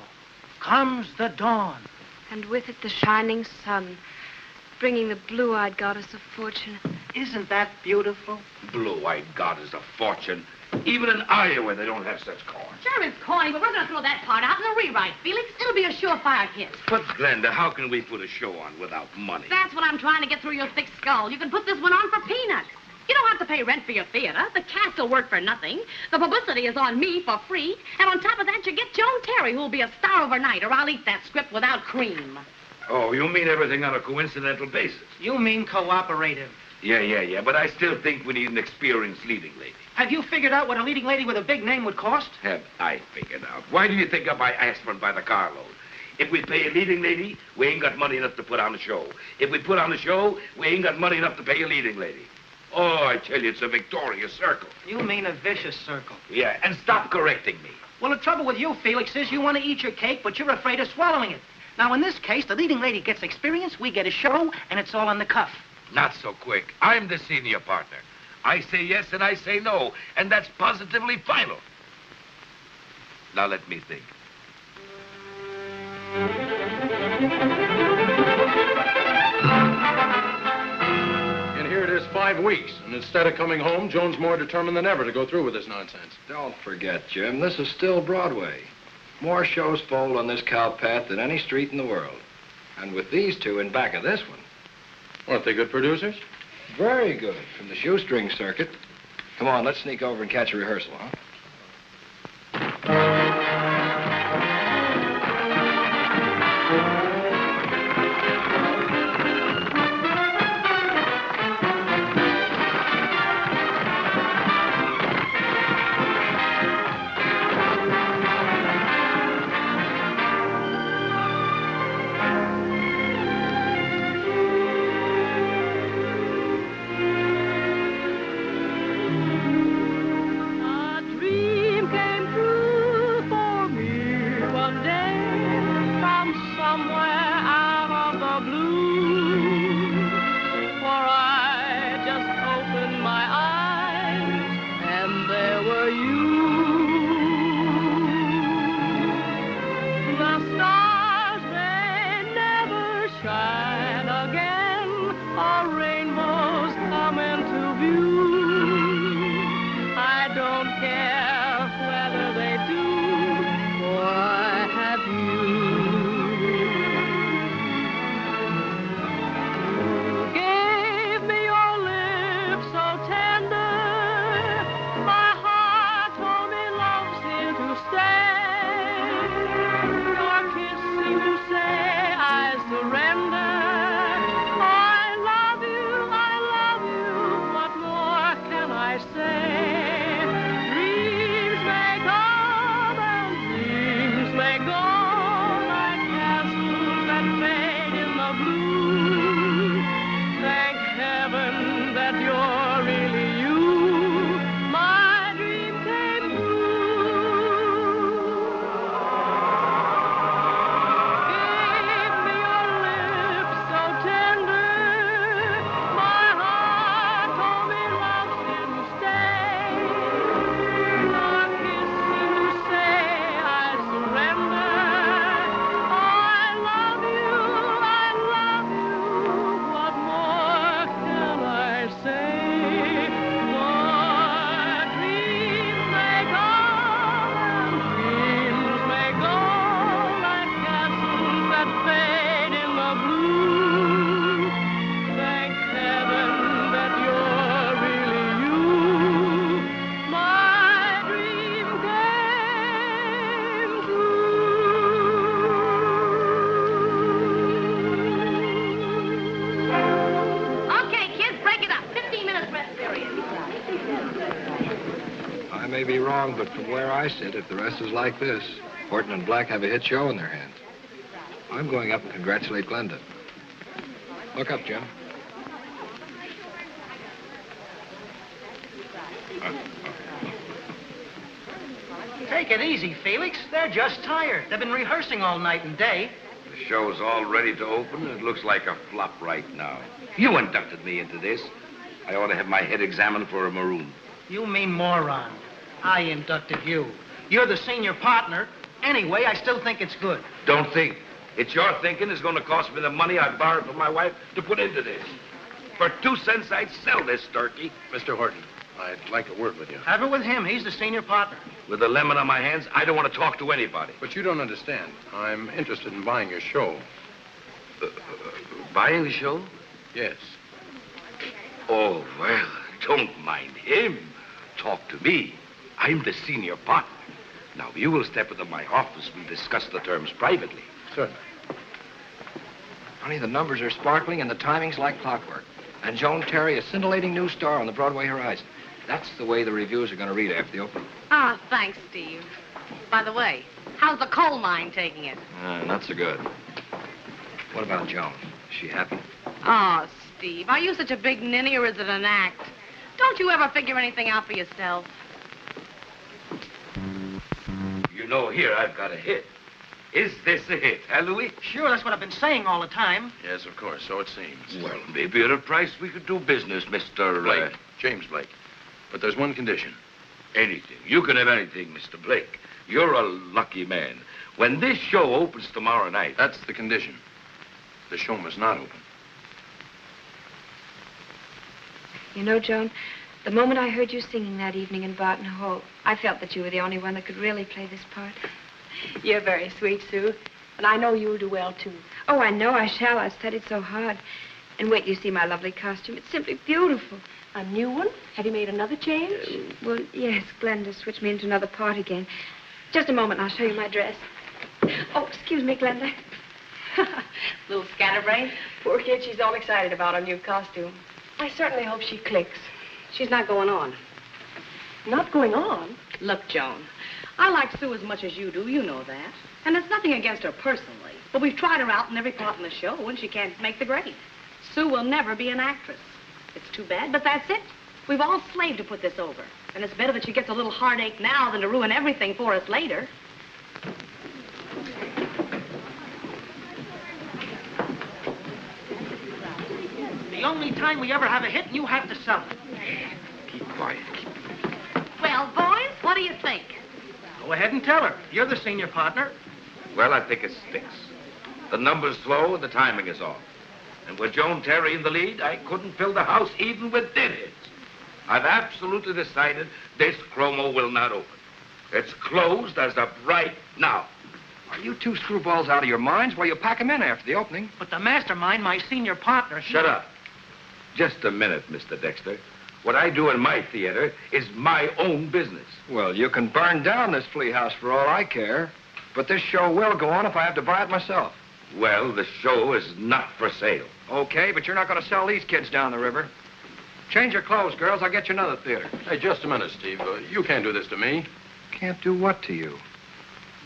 Comes the dawn. And with it the shining sun, bringing the blue-eyed goddess of fortune. Isn't that beautiful? Blue-eyed goddess of fortune. Even in Iowa, they don't have such corn. Sure, it's corny, but we're going to throw that part out in the rewrite, Felix. It'll be a surefire hit. But, Glenda, how can we put a show on without money? That's what I'm trying to get through your thick skull. You can put this one on for peanuts. You don't have to pay rent for your theater. The cast will work for nothing. The publicity is on me for free. And on top of that, you get Joan Terry, who'll be a star overnight, or I'll eat that script without cream. Oh, you mean everything on a coincidental basis? You mean cooperative. Yeah. But I still think we need an experienced leading lady. Have you figured out what a leading lady with a big name would cost? Have I figured out? Why do you think I buy aspirin by the carload? If we pay a leading lady, we ain't got money enough to put on a show. If we put on a show, we ain't got money enough to pay a leading lady. Oh, I tell you, it's a victorious circle. You mean a vicious circle. Yeah, and stop correcting me. Well, the trouble with you, Felix, is you want to eat your cake, but you're afraid of swallowing it. Now, in this case, the leading lady gets experience, we get a show, and it's all on the cuff. Not so quick. I'm the senior partner. I say yes and I say no, and that's positively final. Now let me think. And here it is 5 weeks, and instead of coming home, Joan's more determined than ever to go through with this nonsense. Don't forget, Jim, this is still Broadway. More shows fold on this cow path than any street in the world. And with these two in back of this one. Weren't they good producers? Very good. From the shoestring circuit. Come on, let's sneak over and catch a rehearsal, huh? may be wrong, but from where I sit, if the rest is like this, Horton and Black have a hit show in their hands. I'm going up and congratulate Glenda. Look up, Jim. Take it easy, Felix. They're just tired. They've been rehearsing all night and day. The show's all ready to open. It looks like a flop right now. You inducted me into this. I ought to have my head examined for a maroon. You mean moron. I inducted you. You're the senior partner. Anyway, I still think it's good. Don't think. It's your thinking is going to cost me the money I borrowed from my wife to put into this. For 2 cents, I'd sell this turkey. Mr. Horton, I'd like a word with you. Have it with him. He's the senior partner. With a lemon on my hands, I don't want to talk to anybody. But you don't understand. I'm interested in buying your show. Buying the show? Yes. Oh, well, don't mind him. Talk to me. I'm the senior partner. Now, you will step into my office. We'll discuss the terms privately. Certainly. Honey, the numbers are sparkling and the timing's like clockwork. And Joan Terry, a scintillating new star on the Broadway horizon. That's the way the reviews are going to read after the opening. Ah, thanks, Steve. By the way, how's the coal mine taking it? Not so good. What about Joan? Is she happy? Oh, Steve, are you such a big ninny or is it an act? Don't you ever figure anything out for yourself? You know, here I've got a hit. Is this a hit, huh, Louis? Sure, that's what I've been saying all the time. Yes, of course, so it seems. Well, maybe at a price we could do business, Mr. Blake. James Blake. But there's one condition. Anything. You can have anything, Mr. Blake. You're a lucky man. When this show opens tomorrow night... That's the condition. The show must not open. You know, Joan, the moment I heard you singing that evening in Barton Hall, I felt that you were the only one that could really play this part. You're very sweet, Sue. And I know you'll do well, too. Oh, I know I shall. I've studied so hard. And wait till you see my lovely costume. It's simply beautiful. A new one? Have you made another change? Well, yes, Glenda switched me into another part again. Just a moment, and I'll show you my dress. Oh, excuse me, Glenda. Little scatterbrain. Poor kid, she's all excited about her new costume. I certainly hope she clicks. She's not going on. Not going on? Look, Joan, I like Sue as much as you do. You know that. And it's nothing against her personally. But we've tried her out in every part in the show, and she can't make the grade. Sue will never be an actress. It's too bad, but that's it. We've all slaved to put this over. And it's better that she gets a little heartache now than to ruin everything for us later. The only time we ever have a hit, and you have to sell it. Keep quiet. Well, boys, what do you think? Go ahead and tell her. You're the senior partner. Well, I think it sticks. The number's slow and the timing is off. And with Joan Terry in the lead, I couldn't fill the house even with deadheads. I've absolutely decided this chromo will not open. It's closed as of right now. Are you two screwballs out of your minds? Well, you pack them in after the opening. But the mastermind, my senior partner... Shut up. Just a minute, Mr. Dexter. What I do in my theater is my own business. Well, you can burn down this flea house for all I care. But this show will go on if I have to buy it myself. Well, the show is not for sale. Okay, but you're not going to sell these kids down the river. Change your clothes, girls. I'll get you another theater. Hey, just a minute, Steve. You can't do this to me. Can't do what to you?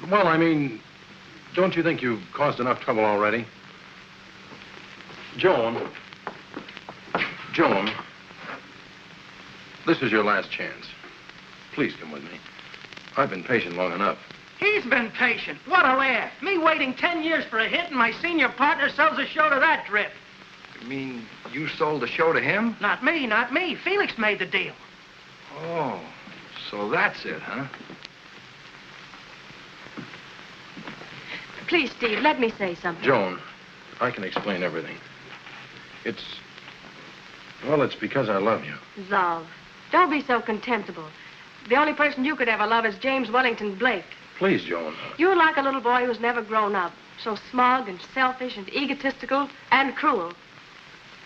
Well, I mean, don't you think you've caused enough trouble already? Joan, this is your last chance. Please come with me. I've been patient long enough. He's been patient. What a laugh. Me waiting 10 years for a hit, and my senior partner sells a show to that drip. You mean you sold the show to him? Not me, not me. Felix made the deal. Oh, so that's it, huh? Please, Steve, let me say something. Joan, I can explain everything. It's because I love you. Love. Don't be so contemptible. The only person you could ever love is James Wellington Blake. Please, Joan. You're like a little boy who's never grown up. So smug and selfish and egotistical and cruel.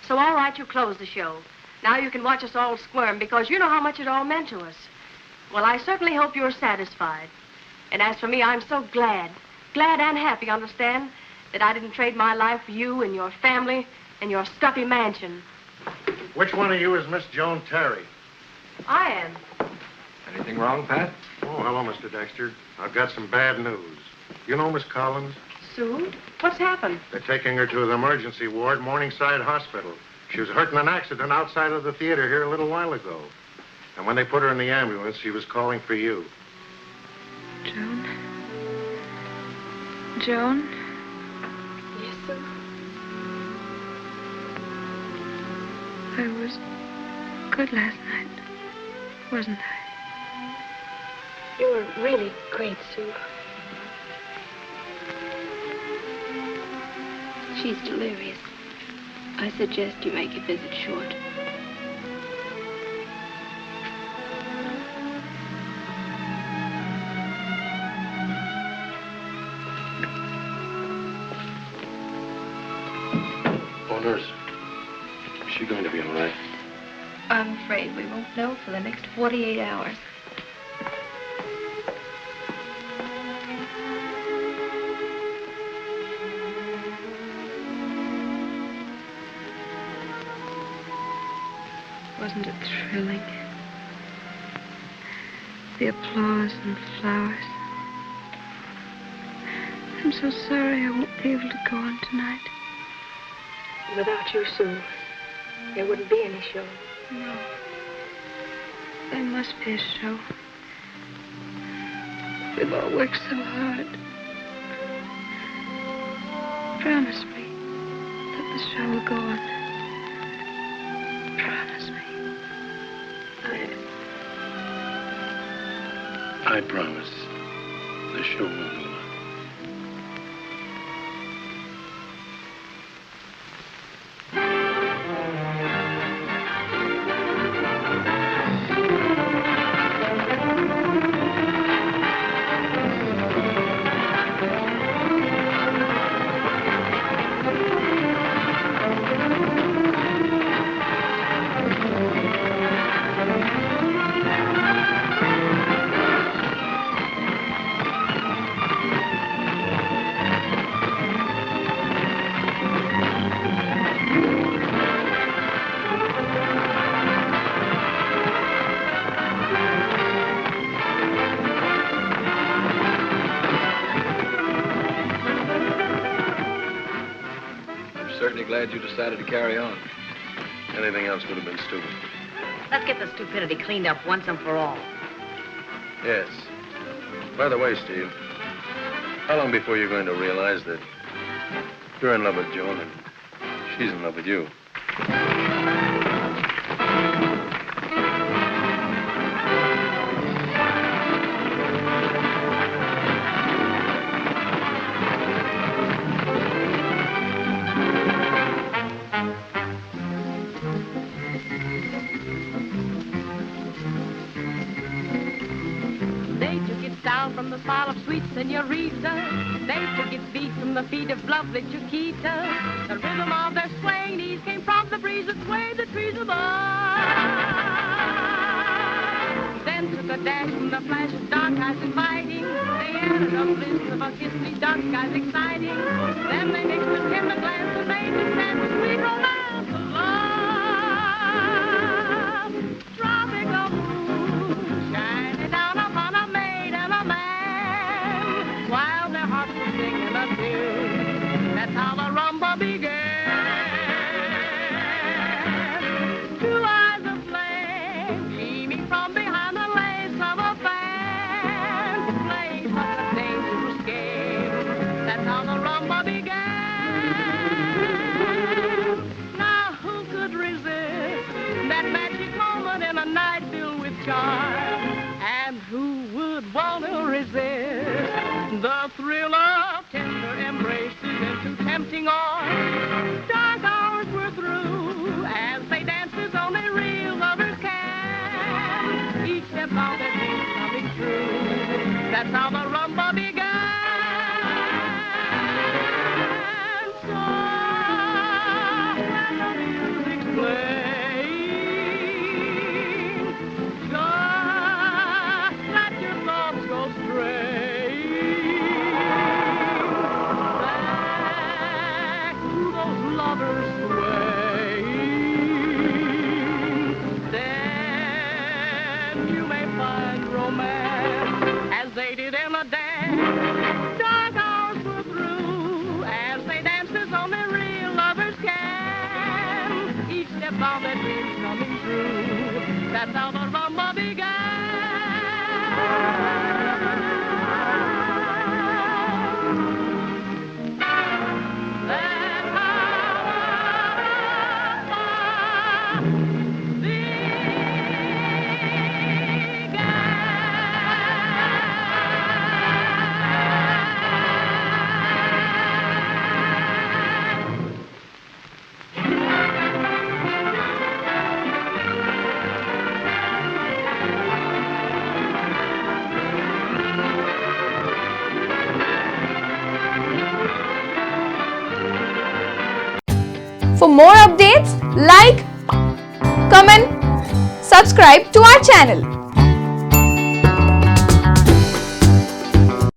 So all right, you close the show. Now you can watch us all squirm because you know how much it all meant to us. Well, I certainly hope you're satisfied. And as for me, I'm so glad and happy, understand, that I didn't trade my life for you and your family and your stuffy mansion. Which one of you is Miss Joan Terry? I am. Anything wrong, Pat? Oh, hello, Mr. Dexter. I've got some bad news. You know Miss Collins? Sue, what's happened? They're taking her to the emergency ward, Morningside Hospital. She was hurt in an accident outside of the theater here a little while ago. And when they put her in the ambulance, she was calling for you. Joan? Joan? Yes, Sue? I was good last night, wasn't I? You were really great, Sue. She's delirious. I suggest you make your visit short. Oh, nurse. Is she going to be all right? I'm afraid we won't know for the next 48 hours. Wasn't it thrilling? The applause and the flowers. I'm so sorry I won't be able to go on tonight. Without you, Sue, there wouldn't be any show. No. There must be a show. We've all worked so hard. Promise me that the show will go on. Promise me. I promise. The show will go on. Glad you decided to carry on. Anything else would have been stupid. Let's get the stupidity cleaned up once and for all. Yes. By the way, Steve, how long before you're going to realize that you're in love with Joan and she's in love with you? From the smile of sweet senorita, they took its beat from the feet of lovely Chiquita. The rhythm of their swaying knees came from the breeze that swayed the trees above. Then took a dash from the flash of dark eyes inviting. They added a bliss of a kiss, these dark eyes exciting. Then they mixed a tender glance and made this dance the sweet romance of love. Tropical moon shining down upon a maid and a man, while their hearts were singing a tune. That's how the rumba began. Two eyes of flame gleaming from behind the lace of a fan, playing such a dangerous game. That's how the rumba began. Now who could resist that magic moment in a night filled with charm? And who would want to resist the thrill of tender embraces into tempting arms? Dark hours were through as they danced as only real lovers can. Each step of their dreams coming true. That's how the rumba began. So when the music's playing, just let your thoughts go straying back to those lovers swaying. Then you may find romance as they did in the dance. Dark hours were through as they danced as only real lovers can. Each step of their dreams coming true. That's how the rumba began. For more updates, like, comment, subscribe to our channel.